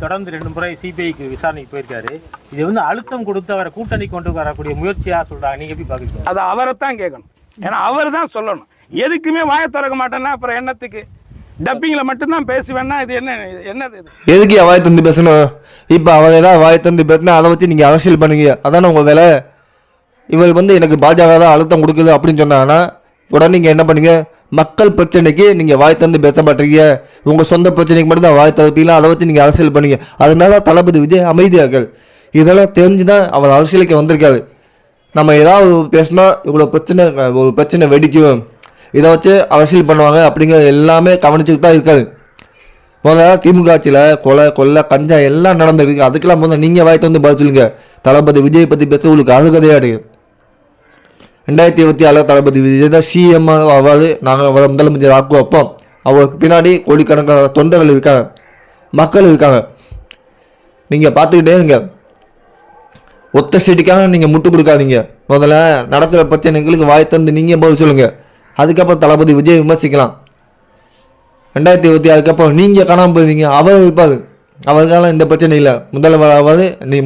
தொடர்ந்து 2 முறை சிபிஐக்கு விசாரணைக்கு போயிருக்காரு. இது வந்து அழுத்தம் கொடுத்து அவரை கூட்டணி கொண்டு வரக்கூடிய முயற்சியா சொல்றாங்க. நீங்க எப்படி பாக்குறீங்க? அது அவரை தான் கேட்கணும். ஏன்னா அவர் தான் சொல்லணும். எதுக்குமே வாயை திறக்க மாட்டேன்னா அப்புறம் என்னத்துக்கு? டப்பிங்கில் மட்டும்தான் பேசுவேன்னா இது என்னது எதுக்கு வாயை தந்து பேசணும்? இப்போ அவர் ஏதாவது வாயை தந்து பேசினா அதை வச்சு நீங்கள் அரசியல் பண்ணுங்க, அதானே உங்கள் வேலை. இவர் வந்து எனக்கு பாஜக தான் அழுத்தம் கொடுக்குது அப்படின்னு சொன்னாங்கன்னா உடனே நீங்கள் என்ன பண்ணுங்க? மக்கள் பிரச்சனைக்கு நீங்கள் வாய் தந்து பேச மாட்டீங்க, உங்கள் சொந்த பிரச்சனைக்கு மட்டும் தான் வாய் தரப்பீங்களா, அதை வச்சு நீங்கள் அரசியல் பண்ணுங்க. அதனால தளபதி விஜய் அமைதியார்கள். இதெல்லாம் தெரிஞ்சு தான் அவர் அரசியலுக்கு வந்திருக்காரு. நம்ம ஏதாவது பேசினா இவ்வளோ ஒரு பிரச்சனை வெடிக்கும், இதை வச்சு அரசியல் பண்ணுவாங்க அப்படிங்கிறது எல்லாமே கவனிச்சுட்டு தான் இருக்காது. முதல்ல திமுக ஆட்சியில் கொலை கஞ்சா எல்லாம் நடந்திருக்கு. அதுக்கெல்லாம் முதல்ல நீங்கள் வாய்ட்டு வந்து பதில் சொல்லுங்க. தளபதி விஜய் பற்றி பேச உங்களுக்கு அழுகதையாக இருக்குது. 2024 தளபதி விஜய் தான் சிஎம் ஆவாது, நாங்கள் முதலமைச்சர் ஆக்குவோம். அப்போ அவருக்கு பின்னாடி கோடிக்கணக்கான தொண்டர்கள் இருக்காங்க, மக்கள் இருக்காங்க. நீங்கள் பார்த்துக்கிட்டே இருங்க. ஒத்த சீட்டுக்காக நீங்கள் முட்டு கொடுக்காதீங்க. முதல்ல நடக்கிற பிரச்சனைகளுக்கு வாய் தந்து நீங்கள் பதில் சொல்லுங்கள். அதுக்கப்புறம் தளபதி விஜய் விமர்சிக்கலாம். 2026 அப்புறம் நீங்கள் காணாமல் போயிருவீங்க, அவர் இருப்பார். அவருக்கால இந்த பிரச்சனை இல்லை. முதல்வராவது நீ